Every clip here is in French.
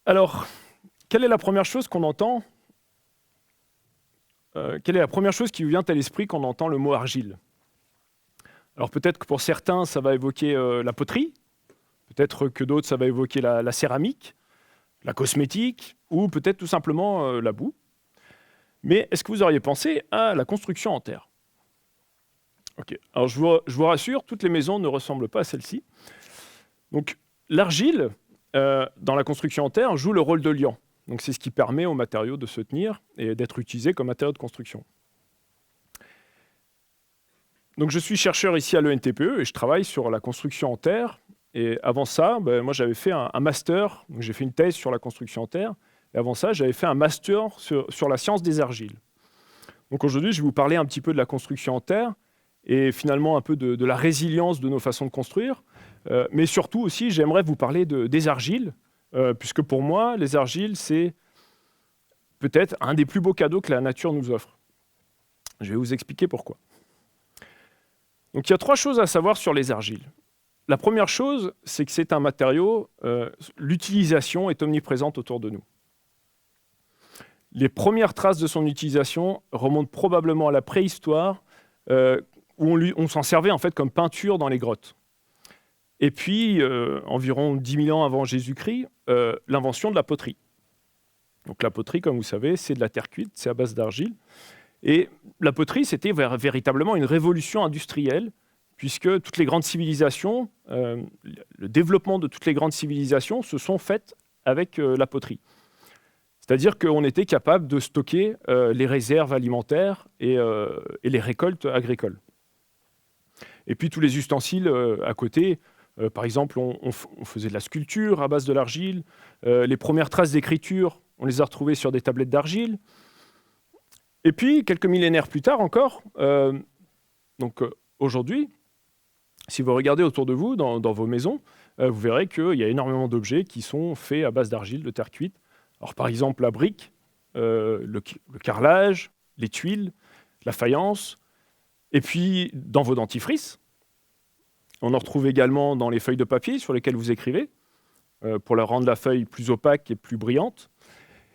Alors, quelle est la première chose qu'on entend quelle est la première chose qui vous vient à l'esprit quand on entend le mot argile? Alors peut-être que pour certains, ça va évoquer la poterie, peut-être que d'autres, ça va évoquer la céramique, la cosmétique, ou peut-être tout simplement la boue. Mais est-ce que vous auriez pensé à la construction en terre? Ok. Alors je vous rassure, toutes les maisons ne ressemblent pas à celle-ci. Donc l'argile, dans la construction en terre, joue le rôle de liant. Donc c'est ce qui permet aux matériaux de se tenir et d'être utilisés comme matériaux de construction. Donc je suis chercheur ici à l'ENTPE et je travaille sur la construction en terre. Et avant ça, moi j'avais fait un master, donc j'ai fait une thèse sur la construction en terre. Et avant ça, j'avais fait un master sur la science des argiles. Donc aujourd'hui, je vais vous parler un petit peu de la construction en terre et finalement un peu de la résilience de nos façons de construire. Mais surtout aussi, j'aimerais vous parler des argiles, puisque pour moi, les argiles, c'est peut-être un des plus beaux cadeaux que la nature nous offre. Je vais vous expliquer pourquoi. Donc il y a 3 choses à savoir sur les argiles. La première chose, c'est que c'est un matériau, l'utilisation est omniprésente autour de nous. Les premières traces de son utilisation remontent probablement à la préhistoire, où on s'en servait en fait comme peinture dans les grottes. Et puis, environ 10 000 ans avant Jésus-Christ, l'invention de la poterie. Donc la poterie, comme vous savez, c'est de la terre cuite, c'est à base d'argile. Et la poterie, c'était véritablement une révolution industrielle, puisque toutes les grandes civilisations, le développement de toutes les grandes civilisations se sont faites avec la poterie. C'est-à-dire qu'on était capable de stocker les réserves alimentaires et les récoltes agricoles. Et puis tous les ustensiles à côté, par exemple, on faisait de la sculpture à base de l'argile. Les premières traces d'écriture, on les a retrouvées sur des tablettes d'argile. Et puis, quelques millénaires plus tard encore, aujourd'hui, si vous regardez autour de vous, dans vos maisons, vous verrez qu'il y a énormément d'objets qui sont faits à base d'argile, de terre cuite. Alors, par exemple, la brique, le carrelage, les tuiles, la faïence. Et puis, dans vos dentifrices, on en retrouve également dans les feuilles de papier sur lesquelles vous écrivez, pour leur rendre la feuille plus opaque et plus brillante.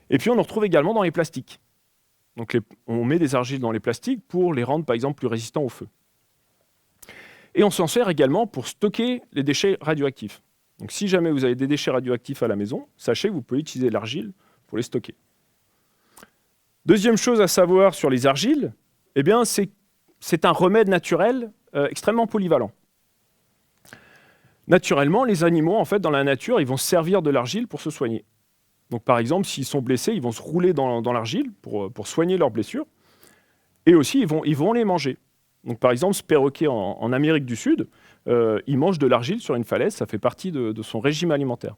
Et puis, on en retrouve également dans les plastiques. Donc, on met des argiles dans les plastiques pour les rendre, par exemple, plus résistants au feu. Et on s'en sert également pour stocker les déchets radioactifs. Donc, si jamais vous avez des déchets radioactifs à la maison, sachez que vous pouvez utiliser l'argile pour les stocker. Deuxième chose à savoir sur les argiles, eh bien, c'est un remède naturel extrêmement polyvalent. Naturellement, les animaux, en fait, dans la nature, ils vont se servir de l'argile pour se soigner. Donc, par exemple, s'ils sont blessés, ils vont se rouler dans l'argile pour soigner leurs blessures. Et aussi, ils vont les manger. Donc, par exemple, ce perroquet en Amérique du Sud, il mange de l'argile sur une falaise, ça fait partie de son régime alimentaire.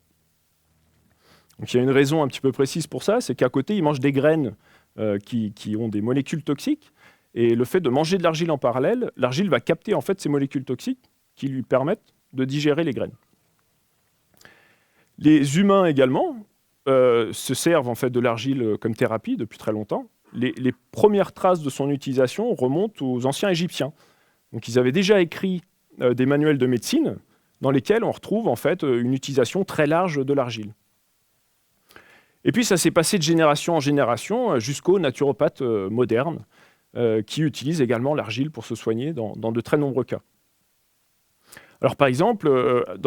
Donc, il y a une raison un petit peu précise pour ça, c'est qu'à côté, il mange des graines qui ont des molécules toxiques. Et le fait de manger de l'argile en parallèle, l'argile va capter en fait ces molécules toxiques qui lui permettent de digérer les graines. Les humains également se servent en fait de l'argile comme thérapie depuis très longtemps. Les premières traces de son utilisation remontent aux anciens Égyptiens. Donc, ils avaient déjà écrit des manuels de médecine dans lesquels on retrouve en fait une utilisation très large de l'argile. Et puis, ça s'est passé de génération en génération jusqu'aux naturopathes modernes qui utilisent également l'argile pour se soigner dans de très nombreux cas. Alors, par exemple,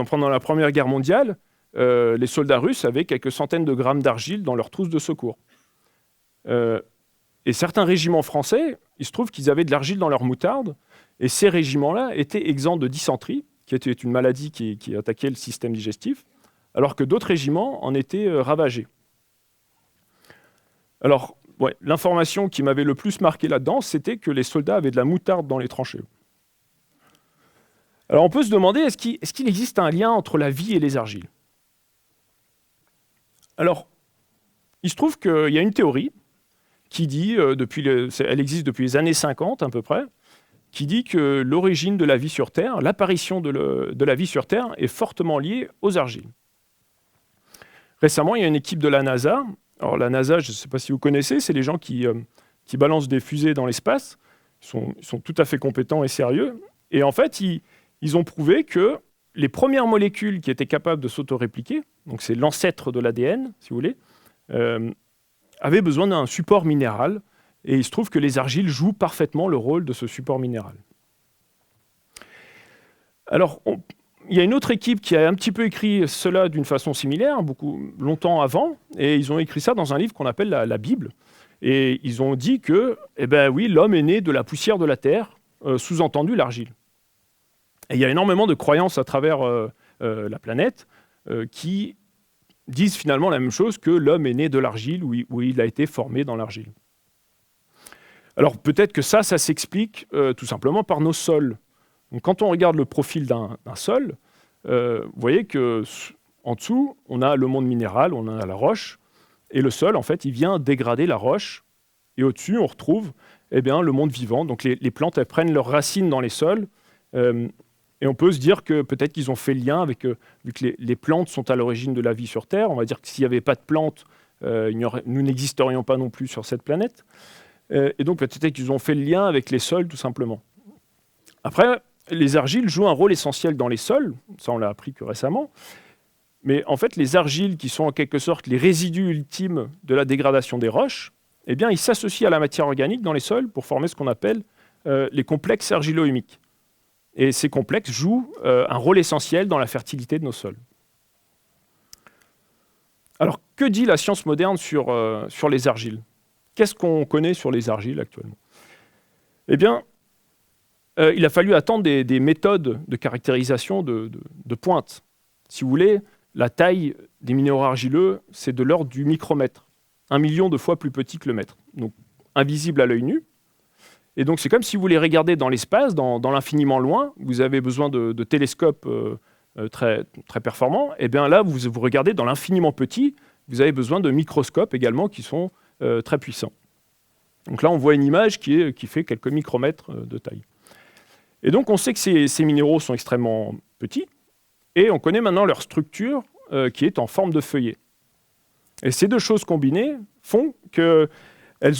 pendant la Première Guerre mondiale, les soldats russes avaient quelques centaines de grammes d'argile dans leurs trousses de secours. Et certains régiments français, il se trouve qu'ils avaient de l'argile dans leur moutarde, et ces régiments-là étaient exempts de dysenterie, qui était une maladie qui attaquait le système digestif, alors que d'autres régiments en étaient ravagés. Alors, l'information qui m'avait le plus marqué là-dedans, c'était que les soldats avaient de la moutarde dans les tranchées. Alors, on peut se demander, est-ce qu'il existe un lien entre la vie et les argiles? Alors, il se trouve qu'il y a une théorie qui dit, elle existe depuis les années 50 à peu près, qui dit que l'origine de la vie sur Terre, l'apparition de la vie sur Terre est fortement liée aux argiles. Récemment, il y a une équipe de la NASA. Alors la NASA, je ne sais pas si vous connaissez, c'est les gens qui balancent des fusées dans l'espace. Ils sont tout à fait compétents et sérieux. Et en fait, ils ont prouvé que les premières molécules qui étaient capables de s'autorépliquer, donc c'est l'ancêtre de l'ADN, si vous voulez, avaient besoin d'un support minéral, et il se trouve que les argiles jouent parfaitement le rôle de ce support minéral. Alors, il y a une autre équipe qui a un petit peu écrit cela d'une façon similaire, longtemps avant, et ils ont écrit ça dans un livre qu'on appelle la Bible. Et ils ont dit que, eh ben oui, l'homme est né de la poussière de la terre, sous-entendu l'argile. Et il y a énormément de croyances à travers la planète qui disent finalement la même chose, que l'homme est né de l'argile, ou il a été formé dans l'argile. Alors peut-être que ça s'explique tout simplement par nos sols. Donc, quand on regarde le profil d'un sol, vous voyez qu'en dessous, on a le monde minéral, on a la roche, et le sol, en fait, il vient dégrader la roche, et au-dessus, on retrouve le monde vivant. Donc les plantes, elles prennent leurs racines dans les sols, et on peut se dire que peut-être qu'ils ont fait le lien avec, vu que les plantes sont à l'origine de la vie sur Terre, on va dire que s'il n'y avait pas de plantes, nous n'existerions pas non plus sur cette planète. Et donc peut-être qu'ils ont fait le lien avec les sols, tout simplement. Après, les argiles jouent un rôle essentiel dans les sols, ça on l'a appris que récemment, mais en fait les argiles qui sont en quelque sorte les résidus ultimes de la dégradation des roches, eh bien ils s'associent à la matière organique dans les sols pour former ce qu'on appelle les complexes argilo-humiques. Et ces complexes jouent un rôle essentiel dans la fertilité de nos sols. Alors que dit la science moderne sur les argiles ? Qu'est-ce qu'on connaît sur les argiles actuellement ? Eh bien, il a fallu attendre des méthodes de caractérisation de pointe. Si vous voulez, la taille des minéraux argileux, c'est de l'ordre du micromètre, 1 million de fois plus petit que le mètre, donc invisible à l'œil nu. Et donc c'est comme si vous les regardez dans l'espace, dans l'infiniment loin, vous avez besoin de télescopes très, très performants, et bien là, vous regardez dans l'infiniment petit, vous avez besoin de microscopes également qui sont très puissants. Donc là, on voit une image qui fait quelques micromètres de taille. Et donc, on sait que ces minéraux sont extrêmement petits, et on connaît maintenant leur structure qui est en forme de feuillet. Et ces deux choses combinées font qu'elles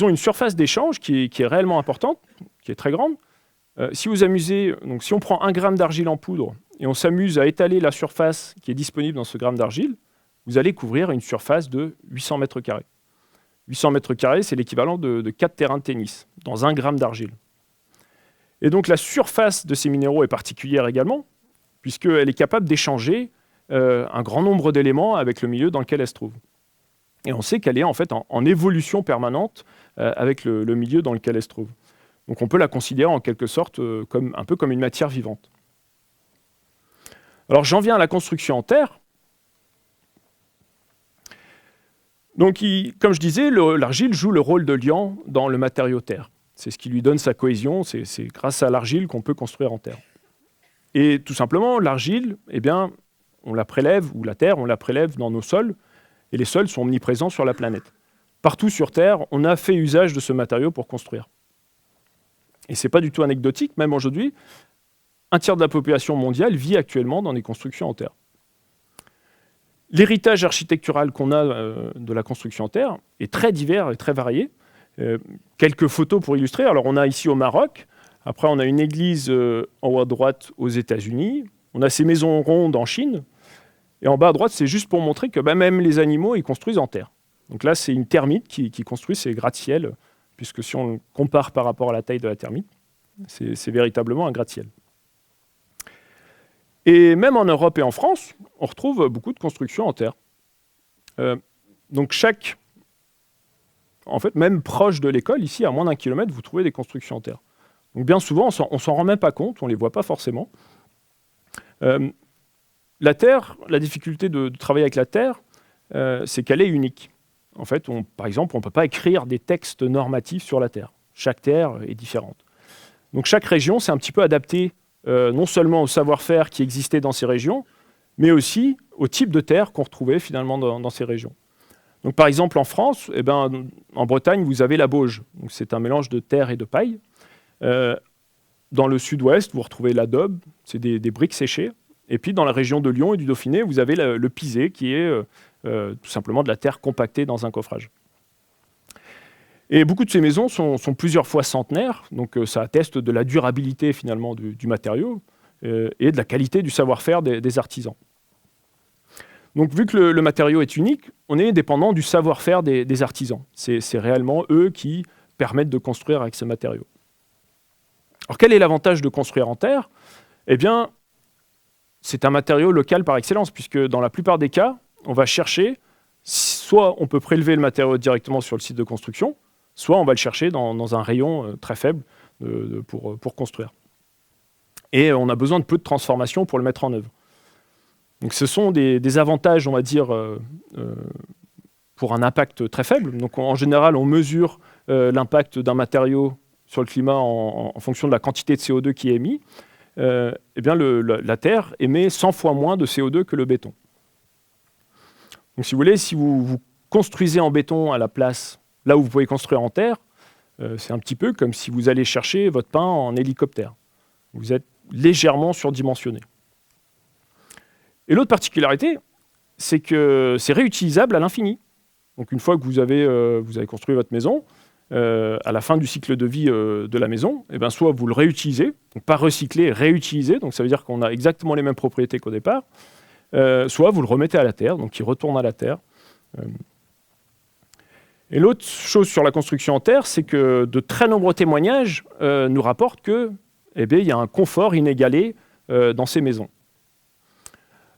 ont une surface d'échange qui est réellement importante, qui est très grande. Si on prend 1 gramme d'argile en poudre et on s'amuse à étaler la surface qui est disponible dans ce gramme d'argile, vous allez couvrir une surface de 800 mètres carrés. 800 mètres carrés, c'est l'équivalent de 4 terrains de tennis, dans 1 gramme d'argile. Et donc la surface de ces minéraux est particulière également, puisqu'elle est capable d'échanger un grand nombre d'éléments avec le milieu dans lequel elle se trouve. Et on sait qu'elle est en fait en évolution permanente avec le milieu dans lequel elle se trouve. Donc on peut la considérer en quelque sorte un peu comme une matière vivante. Alors j'en viens à la construction en terre. Donc comme je disais, l'argile joue le rôle de liant dans le matériau terre. C'est ce qui lui donne sa cohésion, c'est grâce à l'argile qu'on peut construire en terre. Et tout simplement, l'argile, on la prélève, ou la terre, on la prélève dans nos sols, et les sols sont omniprésents sur la planète. Partout sur Terre, on a fait usage de ce matériau pour construire. Et ce n'est pas du tout anecdotique, même aujourd'hui, 1/3 de la population mondiale vit actuellement dans des constructions en terre. L'héritage architectural qu'on a de la construction en terre est très divers et très varié. Quelques photos pour illustrer. Alors on a ici au Maroc, après on a une église en haut à droite aux États-Unis, on a ces maisons rondes en Chine, et en bas à droite c'est juste pour montrer que même les animaux ils construisent en terre. Donc là c'est une termite qui construit ces gratte-ciel, puisque si on compare par rapport à la taille de la termite, c'est véritablement un gratte-ciel. Et même en Europe et en France, on retrouve beaucoup de constructions en terre. Donc même proche de l'école, ici, à moins d'1 kilomètre, vous trouvez des constructions en terre. Donc bien souvent, on s'en rend même pas compte, on ne les voit pas forcément. La terre, la difficulté de travailler avec la terre, c'est qu'elle est unique. En fait, par exemple, on ne peut pas écrire des textes normatifs sur la terre. Chaque terre est différente. Donc chaque région s'est un petit peu adaptée non seulement au savoir-faire qui existait dans ces régions, mais aussi au type de terre qu'on retrouvait finalement dans ces régions. Donc, par exemple, en France, en Bretagne, vous avez la bauge. Donc, c'est un mélange de terre et de paille. Dans le sud-ouest, vous retrouvez l'adobe, c'est des briques séchées. Et puis, dans la région de Lyon et du Dauphiné, vous avez le pisé, qui est tout simplement de la terre compactée dans un coffrage. Et beaucoup de ces maisons sont plusieurs fois centenaires, donc ça atteste de la durabilité finalement du matériau. et de la qualité du savoir-faire des artisans. Donc vu que le matériau est unique, on est dépendant du savoir-faire des artisans. C'est réellement eux qui permettent de construire avec ce matériau. Alors quel est l'avantage de construire en terre? Eh bien, c'est un matériau local par excellence, puisque dans la plupart des cas, on va chercher, soit on peut prélever le matériau directement sur le site de construction, soit on va le chercher dans un rayon très faible pour construire. Et on a besoin de peu de transformation pour le mettre en œuvre. Donc ce sont des avantages, on va dire, pour un impact très faible. Donc en général, on mesure l'impact d'un matériau sur le climat en fonction de la quantité de CO2 qui est émis. Eh bien la terre émet 100 fois moins de CO2 que le béton. Donc si vous voulez, si vous construisez en béton à la place, là où vous pouvez construire en terre, c'est un petit peu comme si vous allez chercher votre pain en hélicoptère. Vous êtes légèrement surdimensionné. Et l'autre particularité, c'est que c'est réutilisable à l'infini. Donc une fois que vous avez construit votre maison, à la fin du cycle de vie de la maison, eh bien, soit vous le réutilisez, donc pas recycler, réutiliser, donc ça veut dire qu'on a exactement les mêmes propriétés qu'au départ, soit vous le remettez à la terre, donc il retourne à la terre. Et l'autre chose sur la construction en terre, c'est que de très nombreux témoignages nous rapportent que, eh bien, il y a un confort inégalé dans ces maisons.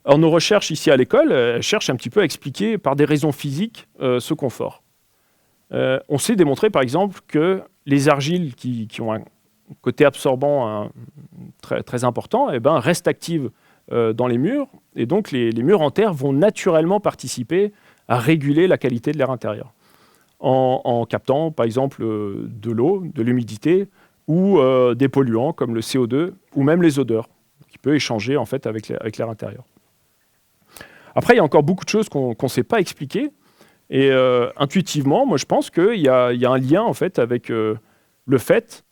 Alors nos recherches ici à l'école cherchent un petit peu à expliquer par des raisons physiques ce confort. On sait démontrer par exemple que les argiles qui ont un côté absorbant très, très important eh ben, restent actives dans les murs, et donc les murs en terre vont naturellement participer à réguler la qualité de l'air intérieur en captant par exemple de l'eau, de l'humidité ou des polluants comme le CO2 ou même les odeurs qui peut échanger en fait avec l'air intérieur. Après, il y a encore beaucoup de choses qu'on ne sait pas expliquer. Et intuitivement, moi, je pense qu'il y a un lien en fait, avec le fait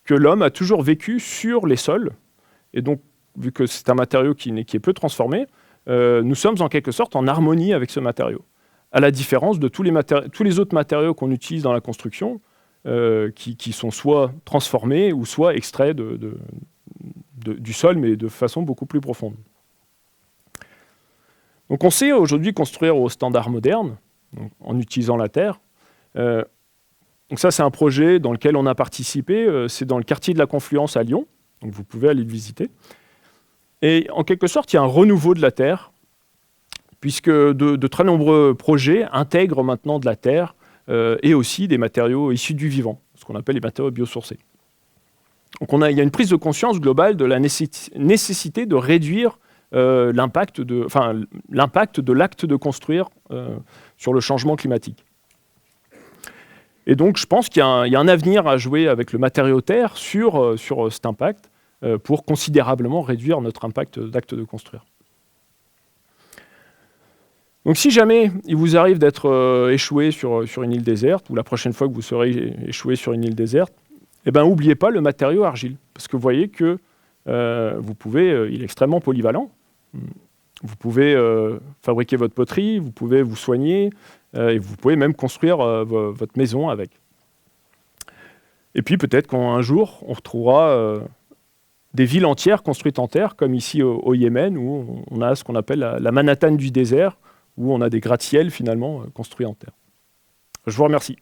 que l'homme a toujours vécu sur les sols. Et donc, vu que c'est un matériau qui est peu transformé, nous sommes en quelque sorte en harmonie avec ce matériau. À la différence de tous les autres matériaux qu'on utilise dans la construction, qui sont soit transformés ou soit extraits du sol, mais de façon beaucoup plus profonde. Donc on sait aujourd'hui construire au standard moderne, en utilisant la terre. Donc ça, c'est un projet dans lequel on a participé. C'est dans le quartier de la Confluence à Lyon. Donc vous pouvez aller le visiter. Et en quelque sorte, il y a un renouveau de la terre, puisque de très nombreux projets intègrent maintenant de la terre et aussi des matériaux issus du vivant, ce qu'on appelle les matériaux biosourcés. Donc il y a une prise de conscience globale de la nécessité de réduire l'impact de l'acte de construire sur le changement climatique. Et donc, je pense qu'il y a un avenir à jouer avec le matériau terre sur cet impact pour considérablement réduire notre impact d'acte de construire. Donc, si jamais il vous arrive d'être échoué sur une île déserte, ou la prochaine fois que vous serez échoué sur une île déserte, eh ben, n'oubliez pas le matériau argile, parce que vous voyez que vous pouvez, il est extrêmement polyvalent. Vous pouvez fabriquer votre poterie, vous pouvez vous soigner, et vous pouvez même construire votre maison avec. Et puis peut-être qu'un jour, on retrouvera des villes entières construites en terre, comme ici au Yémen, où on a ce qu'on appelle la Manhattan du désert, où on a des gratte-ciel finalement construits en terre. Je vous remercie.